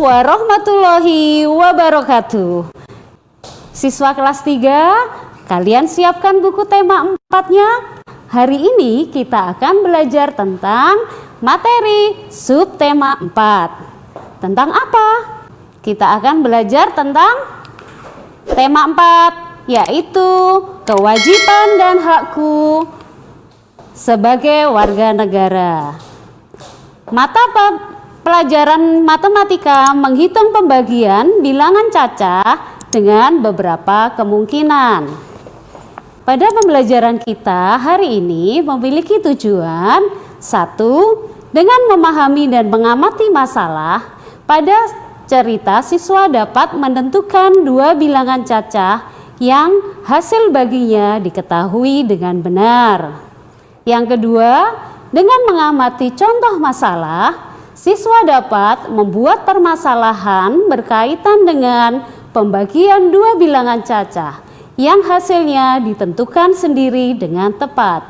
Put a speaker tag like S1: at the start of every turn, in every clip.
S1: warahmatullahi wabarakatuh. Siswa kelas 3, kalian siapkan buku tema 4-nya. Hari ini kita akan belajar tentang materi subtema 4. Tentang apa? Kita akan belajar tentang tema 4, yaitu kewajiban dan hakku sebagai warga negara. Mata pelajaran matematika menghitung pembagian bilangan cacah dengan beberapa kemungkinan. Pada pembelajaran kita hari ini memiliki tujuan: 1. Dengan memahami dan mengamati masalah. Pada cerita, siswa dapat menentukan dua bilangan cacah yang hasil baginya diketahui dengan benar. Yang kedua, dengan mengamati contoh masalah, siswa dapat membuat permasalahan berkaitan dengan pembagian dua bilangan cacah yang hasilnya ditentukan sendiri dengan tepat.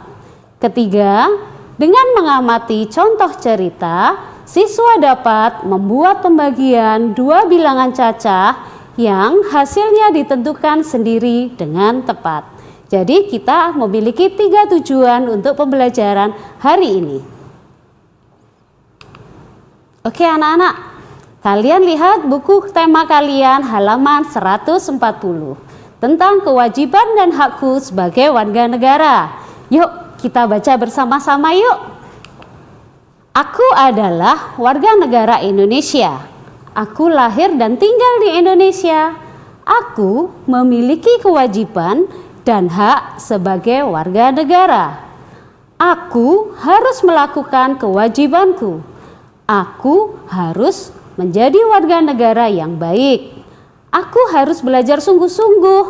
S1: Ketiga, dengan mengamati contoh cerita, siswa dapat membuat pembagian dua bilangan cacah yang hasilnya ditentukan sendiri dengan tepat. Jadi kita memiliki 3 tujuan untuk pembelajaran hari ini. Oke anak-anak, kalian lihat buku tema kalian halaman 140 tentang kewajiban dan hakku sebagai warga negara. Yuk kita baca bersama-sama yuk. Aku adalah warga negara Indonesia. Aku lahir dan tinggal di Indonesia. Aku memiliki kewajiban dan hak sebagai warga negara. Aku harus melakukan kewajibanku. Aku harus menjadi warga negara yang baik. Aku harus belajar sungguh-sungguh.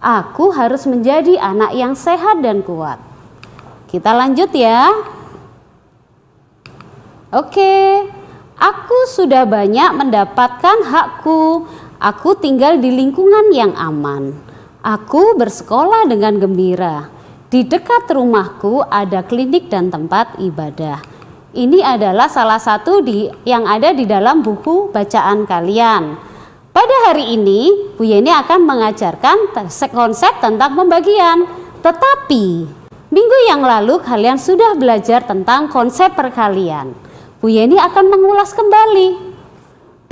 S1: Aku harus menjadi anak yang sehat dan kuat. Kita lanjut ya. Oke, aku sudah banyak mendapatkan hakku. Aku tinggal di lingkungan yang aman. Aku bersekolah dengan gembira. Di dekat rumahku ada klinik dan tempat ibadah. Ini adalah salah satu yang ada di dalam buku bacaan kalian. Pada hari ini, Bu Yeni akan mengajarkan konsep tentang pembagian. Tetapi, minggu yang lalu kalian sudah belajar tentang konsep perkalian. Bu Yeni akan mengulas kembali.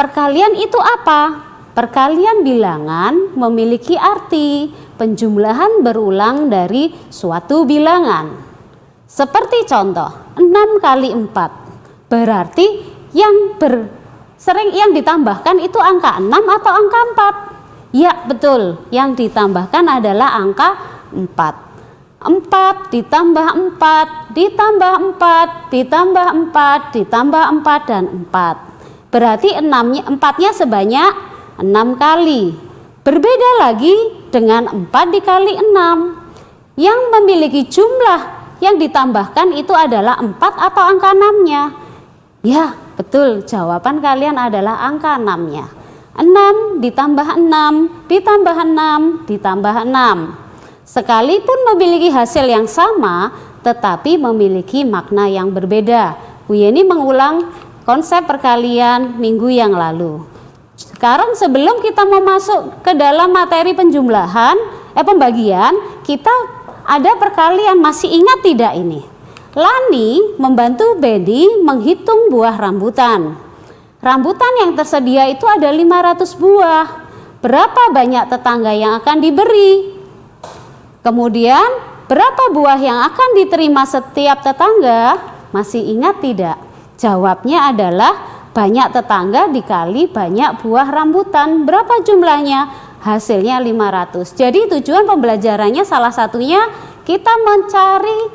S1: Perkalian itu apa? Perkalian bilangan memiliki arti penjumlahan berulang dari suatu bilangan. Seperti contoh, 6 kali 4. Berarti yang ditambahkan itu angka 6 atau angka 4? Ya, betul. Yang ditambahkan adalah angka 4. 4 ditambah 4, ditambah 4, ditambah 4, ditambah 4, dan 4. Berarti 4-nya sebanyak 6 kali. Berbeda lagi dengan 4 dikali 6. Yang memiliki jumlah yang ditambahkan itu adalah 4 atau angka 6-nya. Ya, betul. Jawaban kalian adalah angka 6-nya. 6 ditambah 6, ditambah 6, ditambah 6. Sekalipun memiliki hasil yang sama, tetapi memiliki makna yang berbeda. Bu Yeni mengulang konsep perkalian minggu yang lalu. Sekarang sebelum kita mau masuk ke dalam materi pembagian, kita ada perkalian. Masih ingat tidak ini? Lani membantu Bedi menghitung buah rambutan. Rambutan yang tersedia itu ada 500 buah. Berapa banyak tetangga yang akan diberi? Kemudian berapa buah yang akan diterima setiap tetangga? Masih ingat tidak? Jawabnya adalah banyak tetangga dikali banyak buah rambutan. Berapa jumlahnya? Hasilnya 500. Jadi tujuan pembelajarannya salah satunya kita mencari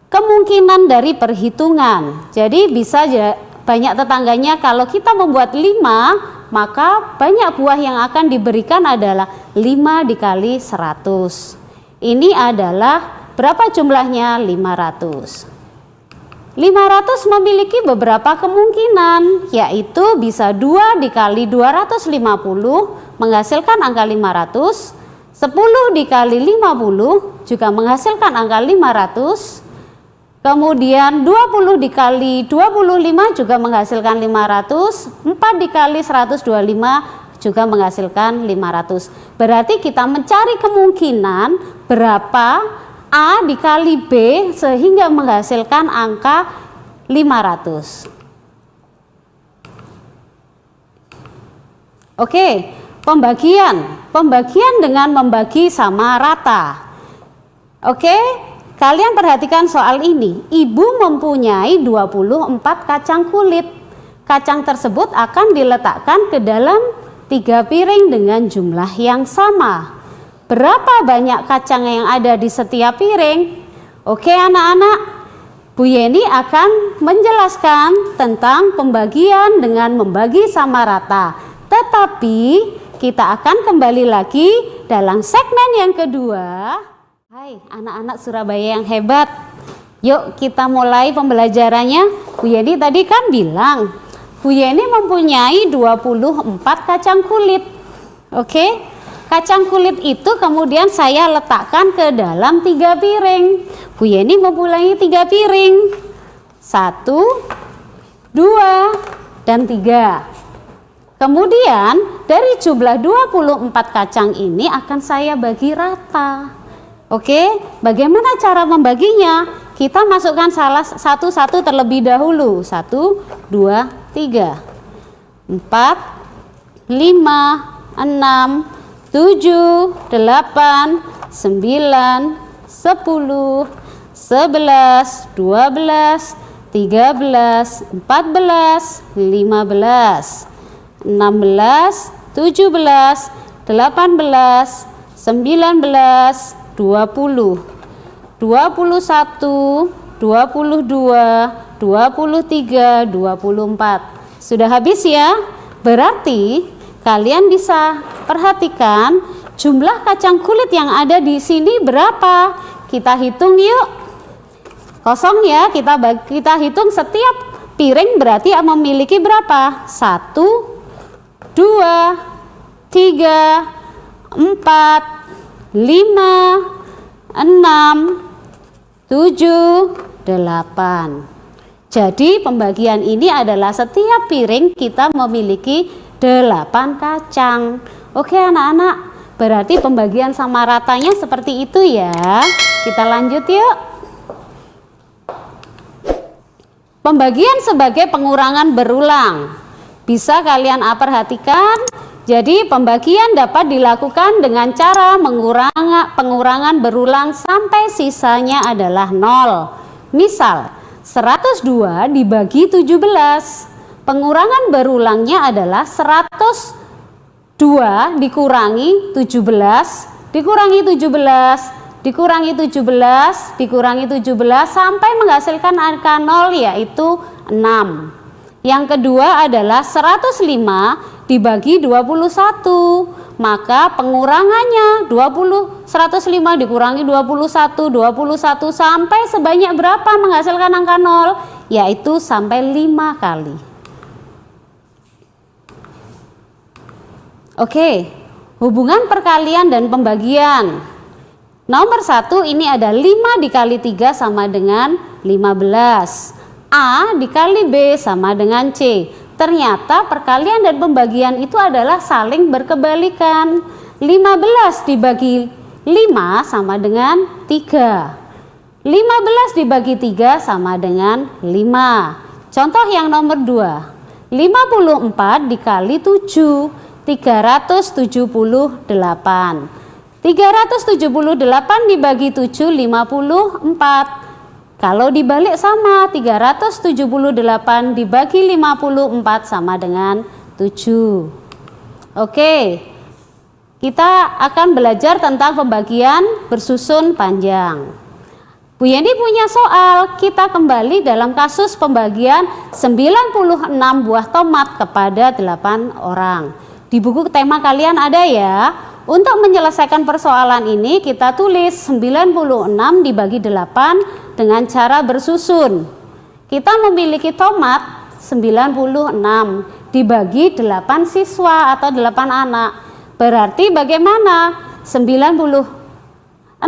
S1: kemungkinan dari perhitungan. Jadi bisa banyak tetangganya. Kalau kita membuat 5, maka banyak buah yang akan diberikan adalah 5 dikali 100. Ini adalah berapa jumlahnya? 500. 500 memiliki beberapa kemungkinan, yaitu bisa 2 dikali 250 menghasilkan angka 500, 10 dikali 50 juga menghasilkan angka 500, Kemudian 20 dikali 25 juga menghasilkan 500, 4 dikali 125 juga menghasilkan 500. Berarti kita mencari kemungkinan berapa A dikali B sehingga menghasilkan angka 500. Oke, pembagian dengan membagi sama rata. Oke, kalian perhatikan soal ini. Ibu mempunyai 24 kacang kulit. Kacang tersebut akan diletakkan ke dalam 3 piring dengan jumlah yang sama. Berapa banyak kacang yang ada di setiap piring? Oke anak-anak, Bu Yeni akan menjelaskan tentang pembagian dengan membagi sama rata. Tetapi kita akan kembali lagi dalam segmen yang kedua. Hai anak-anak Surabaya yang hebat, yuk kita mulai pembelajarannya. Bu Yeni tadi kan bilang Bu Yeni mempunyai 24 kacang kulit. Oke, kacang kulit itu kemudian saya letakkan ke dalam 3 piring. Bu Yeni mempunyai 3 piring, 1, 2, dan 3. Kemudian dari jumlah 24 kacang ini akan saya bagi rata. Oke, bagaimana cara membaginya? Kita masukkan satu-satu terlebih dahulu. 1, 2, 3, 4, 5, 6, 7, 8, 9, 10, 11, 12, 13, 14, 15, 16, 17, 18, 19, 20, 21, 22, 23, 24. Sudah habis ya? Berarti kalian bisa perhatikan jumlah kacang kulit yang ada di sini berapa. Kita hitung yuk. Kosong ya, kita hitung setiap piring berarti memiliki berapa? 1, 2, 3, 4, 5, 6, 7, 8. Jadi pembagian ini adalah setiap piring kita memiliki 8 kacang. Oke anak-anak, berarti pembagian sama ratanya seperti itu ya. Kita lanjut yuk. Pembagian sebagai pengurangan berulang. Bisa kalian perhatikan, jadi pembagian dapat dilakukan dengan cara pengurangan berulang sampai sisanya adalah 0. Misal, 102 dibagi 17. Pengurangan berulangnya adalah 102 dikurangi 17, dikurangi 17, dikurangi 17, dikurangi 17 sampai menghasilkan angka 0 yaitu 6. Yang kedua adalah 105 dibagi 21, maka pengurangannya 105 dikurangi 21 sampai sebanyak berapa menghasilkan angka 0, yaitu sampai 5 kali. Oke, hubungan perkalian dan pembagian. Nomor 1 ini ada 5 dikali 3 sama dengan 15. A dikali B sama dengan C. Ternyata perkalian dan pembagian itu adalah saling berkebalikan. 15 dibagi 5 sama dengan 3. 15 dibagi 3 sama dengan 5. Contoh yang nomor 2. 54 dikali 7, 378. 378 dibagi 7, 54. Kalau dibalik sama, 378 dibagi 54 sama dengan 7. Oke, kita akan belajar tentang pembagian bersusun panjang. Bu Yeni punya soal, kita kembali dalam kasus pembagian 96 buah tomat kepada 8 orang. Di buku tema kalian ada ya. Untuk menyelesaikan persoalan ini kita tulis 96 dibagi 8 dengan cara bersusun. Kita memiliki tomat 96 dibagi 8 siswa atau 8 anak. Berarti bagaimana? 96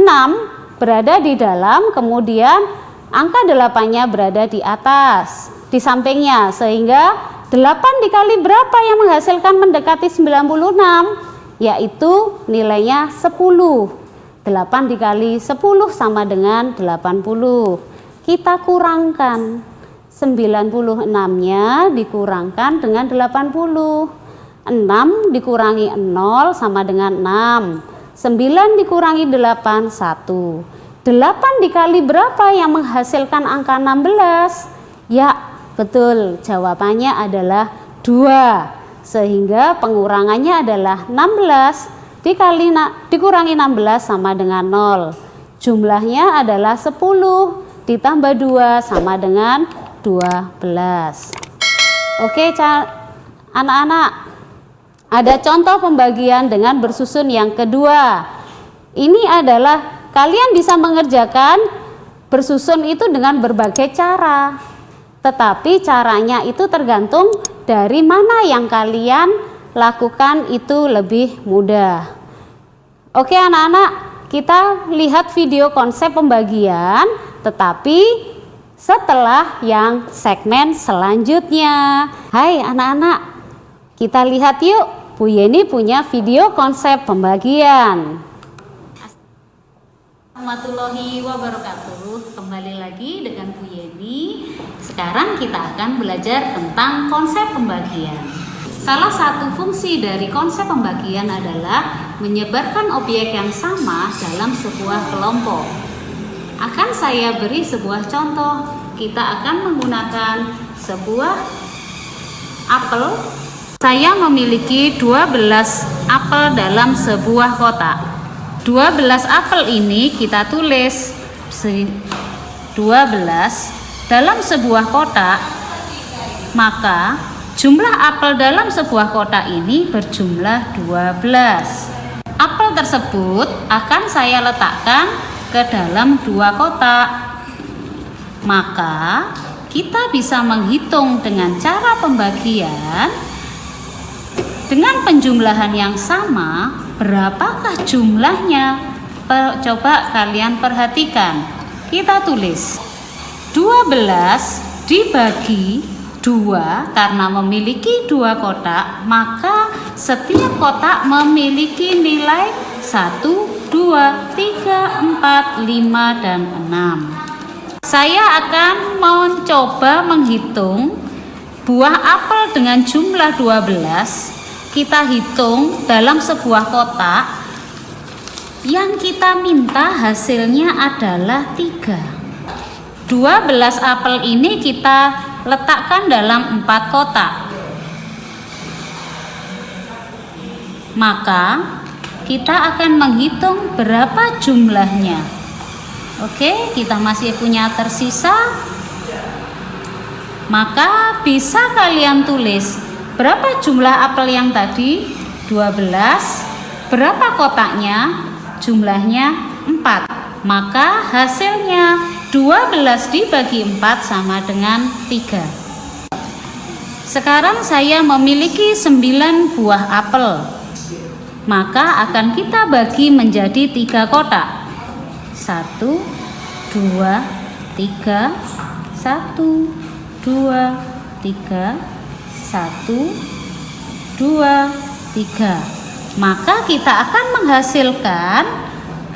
S1: berada di dalam, kemudian angka 8-nya berada di atas, di sampingnya, sehingga 8 dikali berapa yang menghasilkan mendekati 96, yaitu nilainya 10. 8 dikali 10 sama dengan 80. Kita kurangkan, 96-nya dikurangkan dengan 80. 6 dikurangi 0 sama dengan 6. 9 dikurangi 8, 1. 8 dikali berapa yang menghasilkan angka 16? Ya, betul, jawabannya adalah 2. Sehingga pengurangannya adalah 16 dikurangi 16 sama dengan 0. Jumlahnya adalah 10 ditambah 2 sama dengan 12. Oke, anak-anak, ada contoh pembagian dengan bersusun yang kedua. Ini adalah kalian bisa mengerjakan bersusun itu dengan berbagai cara, tetapi caranya itu tergantung dari mana yang kalian lakukan itu lebih mudah. Oke anak-anak, kita lihat video konsep pembagian, tetapi setelah yang segmen selanjutnya. Hai anak-anak, kita lihat yuk, Bu Yeni punya video konsep pembagian. Warahmatullahi wabarakatuh. Kembali lagi dengan Bu Yeni. Sekarang kita akan belajar tentang konsep pembagian. Salah satu fungsi dari konsep pembagian adalah menyebarkan objek yang sama dalam sebuah kelompok. Akan saya beri sebuah contoh. Kita akan menggunakan sebuah apel. Saya memiliki 12 apel dalam sebuah kotak. 12 apel ini kita tulis 12 dalam sebuah kotak, maka jumlah apel dalam sebuah kotak ini berjumlah 12. Apel tersebut akan saya letakkan ke dalam 2 kotak. Maka kita bisa menghitung dengan cara pembagian dengan penjumlahan yang sama. Berapakah jumlahnya? Coba kalian perhatikan. Kita tulis 12 dibagi 2, karena memiliki 2 kotak, maka setiap kotak memiliki nilai 1, 2, 3, 4, 5, dan 6. Saya akan mencoba menghitung buah apel dengan jumlah 12. Kita hitung dalam sebuah kotak. Yang kita minta hasilnya adalah 3. 12 apel ini kita letakkan dalam 4 kotak. Maka kita akan menghitung berapa jumlahnya. Oke, kita masih punya tersisa. Maka bisa kalian tulis berapa jumlah apel yang tadi? 12. Berapa kotaknya? Jumlahnya 4. Maka hasilnya 12 dibagi 4 sama dengan 3. Sekarang saya memiliki 9 buah apel. Maka akan kita bagi menjadi 3 kotak. 1, 2, 3. 1, 2, 3. 1, 2, 3. Maka kita akan menghasilkan,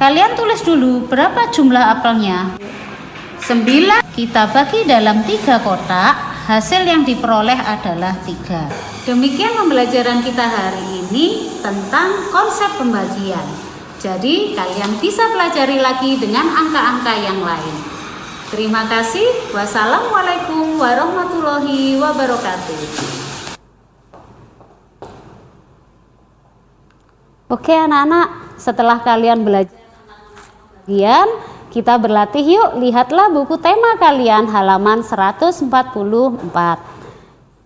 S1: kalian tulis dulu berapa jumlah apelnya. 9 kita bagi dalam 3 kotak, hasil yang diperoleh adalah 3. Demikian pembelajaran kita hari ini tentang konsep pembagian. Jadi kalian bisa pelajari lagi dengan angka-angka yang lain. Terima kasih. Wassalamualaikum warahmatullahi wabarakatuh. Oke anak-anak, setelah kalian belajar tentang pembagian, kita berlatih yuk. Lihatlah buku tema kalian halaman 144.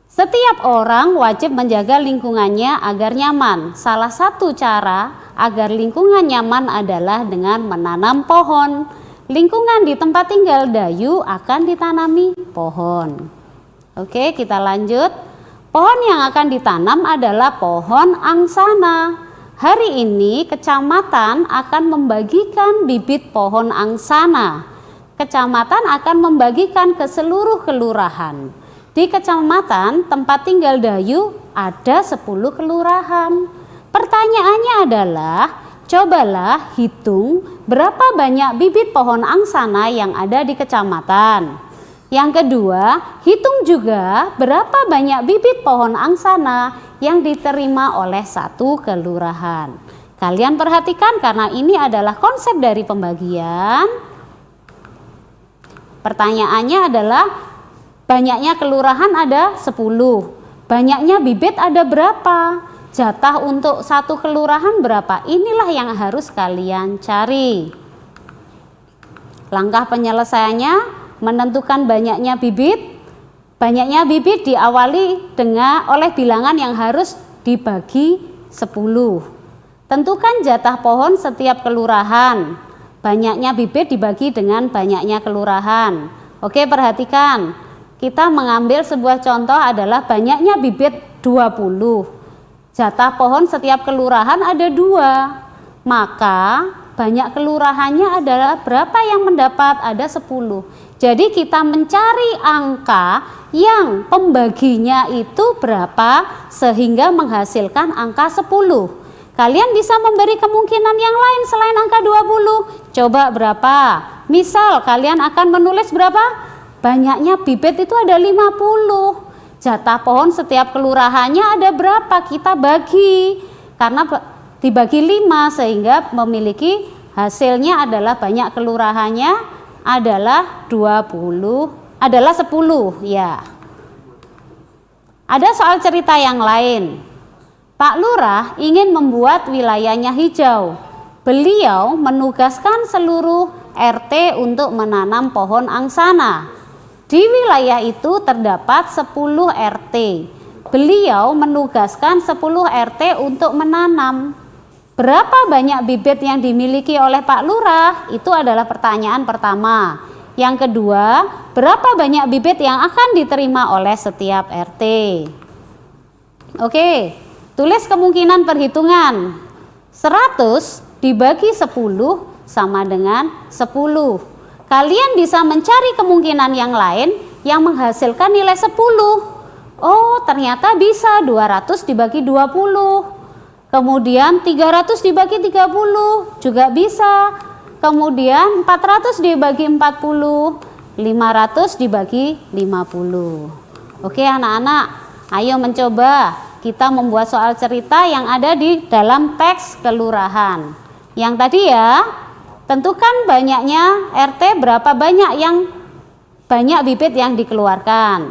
S1: Setiap orang wajib menjaga lingkungannya agar nyaman. Salah satu cara agar lingkungan nyaman adalah dengan menanam pohon. Lingkungan di tempat tinggal Dayu akan ditanami pohon. Oke, kita lanjut. Pohon yang akan ditanam adalah pohon angsana. Hari ini kecamatan akan membagikan bibit pohon angsana. kecamatan akan membagikan ke seluruh kelurahan. Di kecamatan tempat tinggal Dayu ada 10 kelurahan. Pertanyaannya adalah, cobalah hitung berapa banyak bibit pohon angsana yang ada di kecamatan. Yang kedua, hitung juga berapa banyak bibit pohon angsana yang diterima oleh satu kelurahan. Kalian perhatikan karena ini adalah konsep dari pembagian. Pertanyaannya adalah banyaknya kelurahan ada 10. Banyaknya bibit ada berapa? Jatah untuk satu kelurahan berapa? Inilah yang harus kalian cari. Langkah penyelesaiannya menentukan banyaknya bibit. Banyaknya bibit diawali oleh bilangan yang harus dibagi 10. Tentukan jatah pohon setiap kelurahan. Banyaknya bibit dibagi dengan banyaknya kelurahan. Oke, perhatikan. Kita mengambil sebuah contoh adalah banyaknya bibit 20. Jatah pohon setiap kelurahan ada 2. Maka banyak kelurahannya adalah berapa yang mendapat? Ada 10. Jadi kita mencari angka yang pembaginya itu berapa sehingga menghasilkan angka 10. Kalian bisa memberi kemungkinan yang lain selain angka 20. Coba berapa? Misal kalian akan menulis berapa? Banyaknya bibit itu ada 50. Jatah pohon setiap kelurahannya ada berapa? Kita bagi. Karena dibagi 5 sehingga memiliki hasilnya adalah banyak kelurahannya adalah 10 ya. Ada soal cerita yang lain. Pak Lurah ingin membuat wilayahnya hijau. Beliau menugaskan seluruh RT untuk menanam pohon angsana. Di wilayah itu terdapat 10 RT. Beliau menugaskan 10 RT untuk menanam. Berapa banyak bibit yang dimiliki oleh Pak Lurah? Itu adalah pertanyaan pertama. Yang kedua, berapa banyak bibit yang akan diterima oleh setiap RT? Oke, tulis kemungkinan perhitungan. 100 dibagi 10 sama dengan 10. Kalian bisa mencari kemungkinan yang lain yang menghasilkan nilai 10. Oh, ternyata bisa 200 dibagi 20. Kemudian 300 dibagi 30 juga bisa. Kemudian 400 dibagi 40, 500 dibagi 50. Oke anak-anak, ayo mencoba kita membuat soal cerita yang ada di dalam teks kelurahan. Yang tadi ya, tentukan banyaknya RT berapa banyak yang banyak bibit yang dikeluarkan.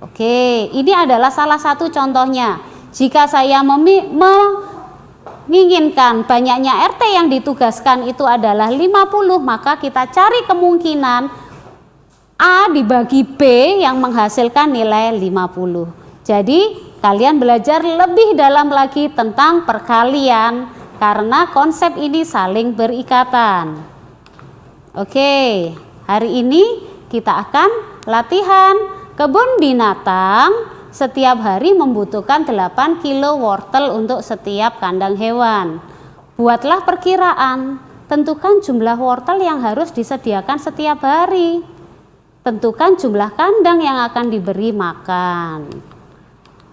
S1: Oke, ini adalah salah satu contohnya. Jika saya menginginkan banyaknya RT yang ditugaskan itu adalah 50, maka kita cari kemungkinan A dibagi B yang menghasilkan nilai 50. Jadi kalian belajar lebih dalam lagi tentang perkalian karena konsep ini saling berikatan. Oke, hari ini kita akan latihan kebun binatang. Setiap hari membutuhkan 8 kilo wortel untuk setiap kandang hewan. Buatlah perkiraan, tentukan jumlah wortel yang harus disediakan setiap hari. Tentukan jumlah kandang yang akan diberi makan.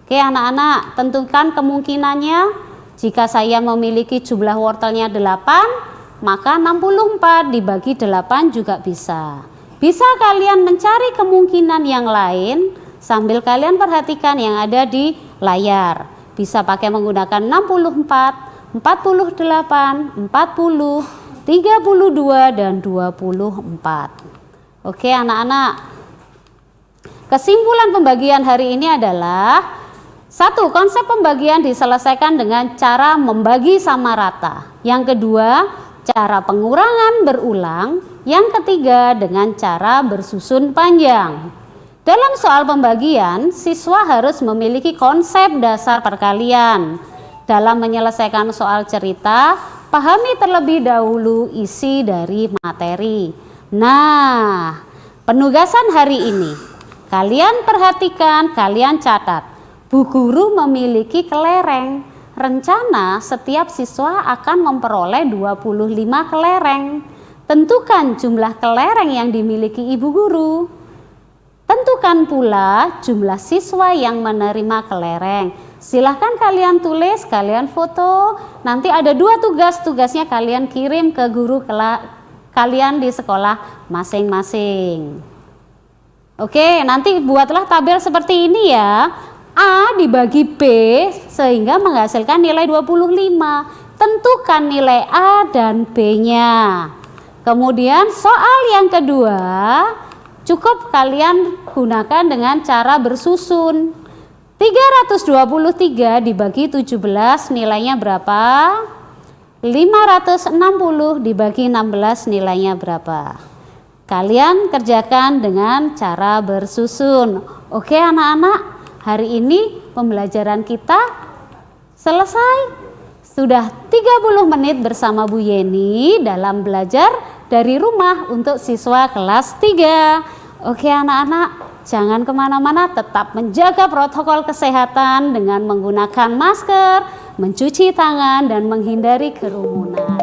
S1: Oke anak-anak, tentukan kemungkinannya. Jika saya memiliki jumlah wortelnya 8, maka 64 dibagi 8 juga bisa. Bisa kalian mencari kemungkinan yang lain sambil kalian perhatikan yang ada di layar. Bisa pakai menggunakan 64, 48, 40, 32, dan 24. Oke anak-anak, kesimpulan pembagian hari ini adalah 1. Konsep pembagian diselesaikan dengan cara membagi sama rata. Yang kedua, cara pengurangan berulang. Yang ketiga, dengan cara bersusun panjang. Dalam soal pembagian, siswa harus memiliki konsep dasar perkalian. Dalam menyelesaikan soal cerita, pahami terlebih dahulu isi dari materi. Nah, penugasan hari ini, kalian perhatikan, kalian catat. Bu guru memiliki kelereng. Rencana setiap siswa akan memperoleh 25 kelereng. Tentukan jumlah kelereng yang dimiliki ibu guru. Tentukan pula jumlah siswa yang menerima kelereng. Silahkan kalian tulis, kalian foto. Nanti ada 2 tugas, tugasnya kalian kirim ke guru kalian di sekolah masing-masing. Oke, nanti buatlah tabel seperti ini ya. A dibagi B sehingga menghasilkan nilai 25. Tentukan nilai A dan B-nya. Kemudian soal yang kedua, cukup kalian gunakan dengan cara bersusun. 323 dibagi 17 nilainya berapa? 560 dibagi 16 nilainya berapa? Kalian kerjakan dengan cara bersusun. Oke anak-anak, hari ini pembelajaran kita selesai. Sudah 30 menit bersama Bu Yeni dalam belajar dari rumah untuk siswa kelas 3. Oke anak-anak, jangan kemana-mana, tetap menjaga protokol kesehatan dengan menggunakan masker, mencuci tangan, dan menghindari kerumunan.